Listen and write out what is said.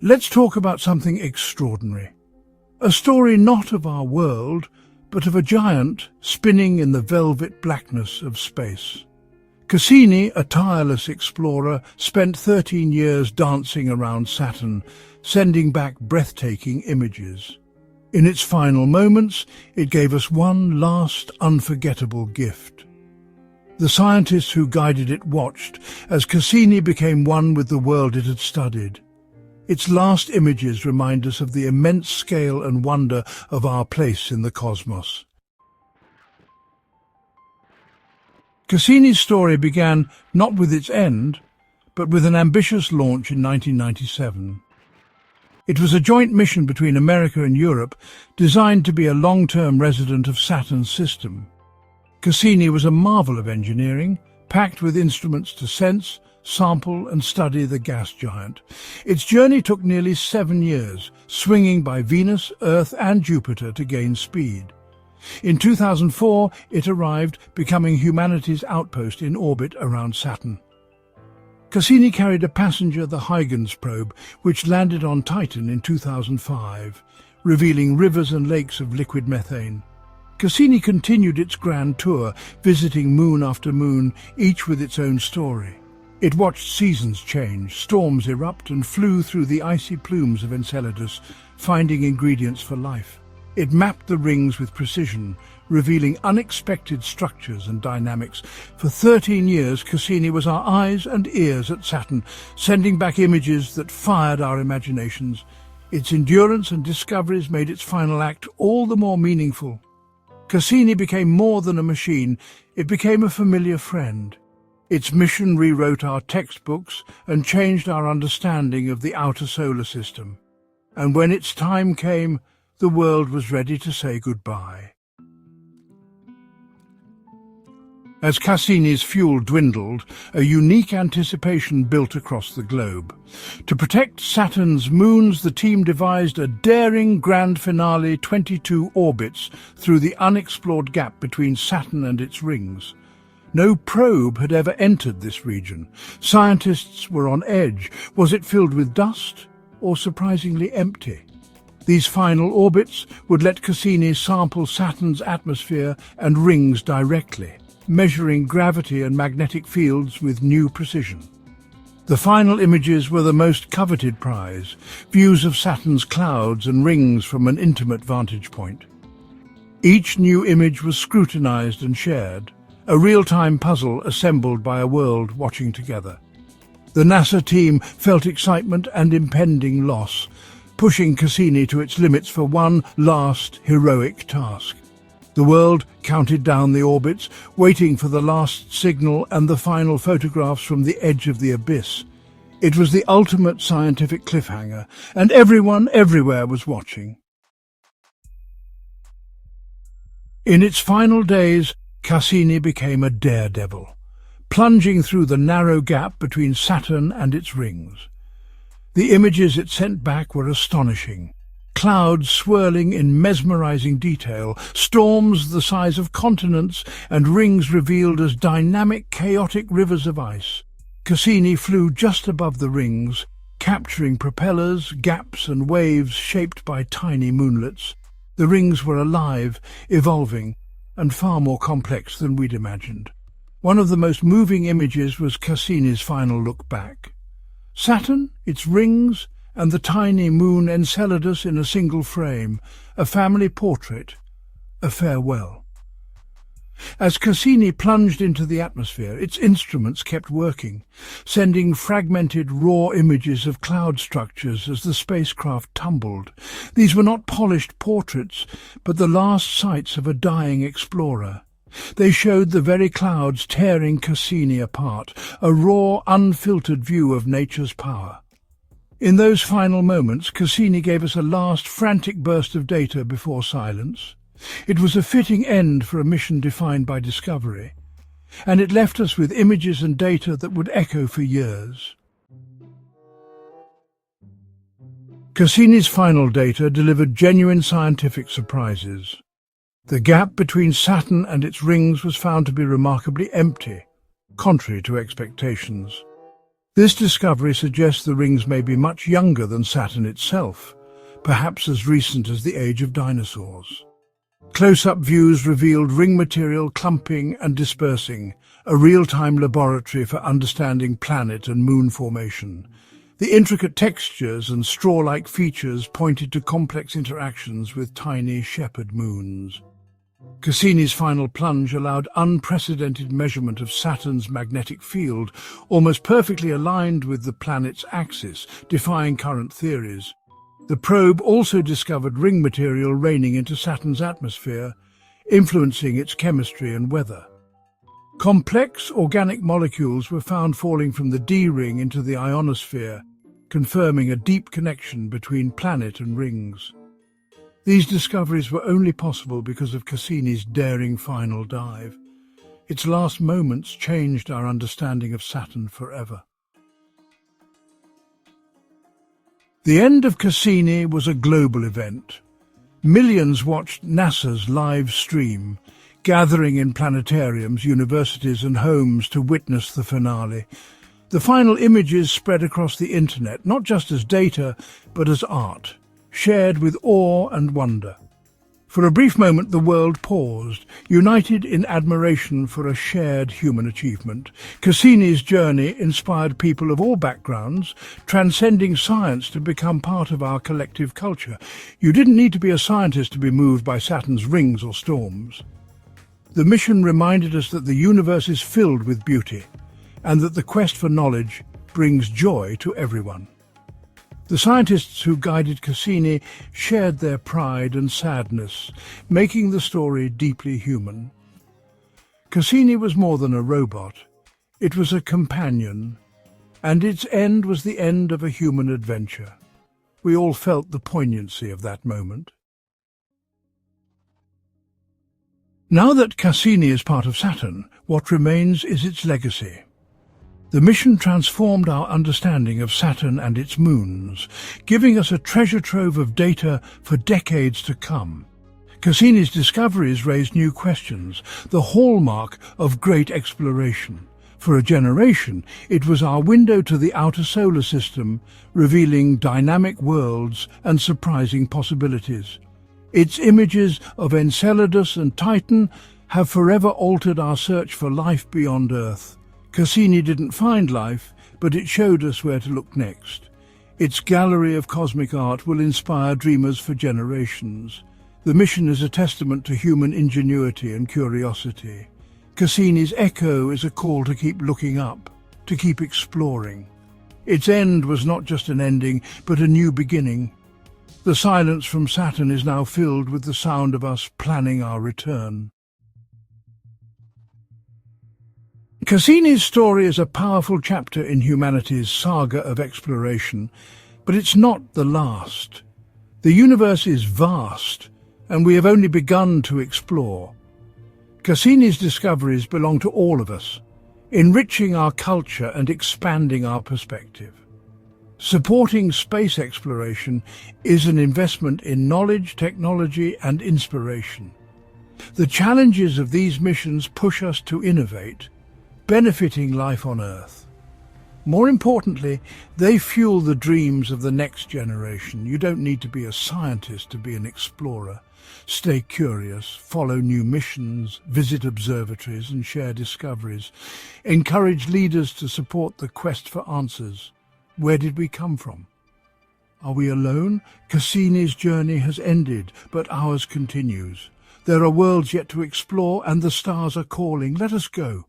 Let's talk about something extraordinary. A story not of our world, but of a giant spinning in the velvet blackness of space. Cassini, a tireless explorer, spent 13 years dancing around Saturn, sending back breathtaking images. In its final moments, it gave us one last unforgettable gift. The scientists who guided it watched as Cassini became one with the world it had studied. Its last images remind us of the immense scale and wonder of our place in the cosmos. Cassini's story began not with its end, but with an ambitious launch in 1997. It was a joint mission between America and Europe, designed to be a long-term resident of Saturn's system. Cassini was a marvel of engineering, packed with instruments to sense, sample and study the gas giant. Its journey took nearly 7 years, swinging by Venus, Earth and Jupiter to gain speed. In 2004, it arrived, becoming humanity's outpost in orbit around Saturn. Cassini carried a passenger, the Huygens probe, which landed on Titan in 2005, revealing rivers and lakes of liquid methane. Cassini continued its grand tour, visiting moon after moon, each with its own story. It watched seasons change, storms erupt, and flew through the icy plumes of Enceladus, finding ingredients for life. It mapped the rings with precision, revealing unexpected structures and dynamics. For 13 years, Cassini was our eyes and ears at Saturn, sending back images that fired our imaginations. Its endurance and discoveries made its final act all the more meaningful. Cassini became more than a machine, it became a familiar friend. Its mission rewrote our textbooks and changed our understanding of the outer solar system. And when its time came, the world was ready to say goodbye. As Cassini's fuel dwindled, a unique anticipation built across the globe. To protect Saturn's moons, the team devised a daring grand finale: 22 orbits through the unexplored gap between Saturn and its rings. No probe had ever entered this region. Scientists were on edge. Was it filled with dust or surprisingly empty? These final orbits would let Cassini sample Saturn's atmosphere and rings directly, measuring gravity and magnetic fields with new precision. The final images were the most coveted prize, views of Saturn's clouds and rings from an intimate vantage point. Each new image was scrutinized and shared, a real-time puzzle assembled by a world watching together. The NASA team felt excitement and impending loss, pushing Cassini to its limits for one last heroic task. The world counted down the orbits, waiting for the last signal and the final photographs from the edge of the abyss. It was the ultimate scientific cliffhanger, and everyone everywhere was watching. In its final days, Cassini became a daredevil, plunging through the narrow gap between Saturn and its rings. The images it sent back were astonishing. Clouds swirling in mesmerizing detail, storms the size of continents, and rings revealed as dynamic, chaotic rivers of ice. Cassini flew just above the rings, capturing propellers, gaps and waves shaped by tiny moonlets. The rings were alive, evolving, and far more complex than we'd imagined. One of the most moving images was Cassini's final look back. Saturn, its rings, and the tiny moon Enceladus in a single frame, a family portrait, a farewell. As Cassini plunged into the atmosphere, its instruments kept working, sending fragmented, raw images of cloud structures as the spacecraft tumbled. These were not polished portraits, but the last sights of a dying explorer. They showed the very clouds tearing Cassini apart, a raw, unfiltered view of nature's power. In those final moments, Cassini gave us a last frantic burst of data before silence. It was a fitting end for a mission defined by discovery, and it left us with images and data that would echo for years. Cassini's final data delivered genuine scientific surprises. The gap between Saturn and its rings was found to be remarkably empty, contrary to expectations. This discovery suggests the rings may be much younger than Saturn itself, perhaps as recent as the age of dinosaurs. Close-up views revealed ring material clumping and dispersing, a real-time laboratory for understanding planet and moon formation. The intricate textures and straw-like features pointed to complex interactions with tiny shepherd moons. Cassini's final plunge allowed unprecedented measurement of Saturn's magnetic field, almost perfectly aligned with the planet's axis, defying current theories. The probe also discovered ring material raining into Saturn's atmosphere, influencing its chemistry and weather. Complex organic molecules were found falling from the D-ring into the ionosphere, confirming a deep connection between planet and rings. These discoveries were only possible because of Cassini's daring final dive. Its last moments changed our understanding of Saturn forever. The end of Cassini was a global event. Millions watched NASA's live stream, gathering in planetariums, universities and homes to witness the finale. The final images spread across the internet, not just as data, but as art, shared with awe and wonder. For a brief moment the world paused, united in admiration for a shared human achievement. Cassini's journey inspired people of all backgrounds, transcending science to become part of our collective culture. You didn't need to be a scientist to be moved by Saturn's rings or storms. The mission reminded us that the universe is filled with beauty, and that the quest for knowledge brings joy to everyone. The scientists who guided Cassini shared their pride and sadness, making the story deeply human. Cassini was more than a robot. It was a companion, and its end was the end of a human adventure. We all felt the poignancy of that moment. Now that Cassini is part of Saturn, what remains is its legacy. The mission transformed our understanding of Saturn and its moons, giving us a treasure trove of data for decades to come. Cassini's discoveries raised new questions, the hallmark of great exploration. For a generation, it was our window to the outer solar system, revealing dynamic worlds and surprising possibilities. Its images of Enceladus and Titan have forever altered our search for life beyond Earth. Cassini didn't find life, but it showed us where to look next. Its gallery of cosmic art will inspire dreamers for generations. The mission is a testament to human ingenuity and curiosity. Cassini's echo is a call to keep looking up, to keep exploring. Its end was not just an ending, but a new beginning. The silence from Saturn is now filled with the sound of us planning our return. Cassini's story is a powerful chapter in humanity's saga of exploration, but it's not the last. The universe is vast, and we have only begun to explore. Cassini's discoveries belong to all of us, enriching our culture and expanding our perspective. Supporting space exploration is an investment in knowledge, technology, and inspiration. The challenges of these missions push us to innovate, benefiting life on Earth. More importantly, they fuel the dreams of the next generation. You don't need to be a scientist to be an explorer. Stay curious, follow new missions, visit observatories and share discoveries. Encourage leaders to support the quest for answers. Where did we come from? Are we alone? Cassini's journey has ended, but ours continues. There are worlds yet to explore and the stars are calling. Let us go.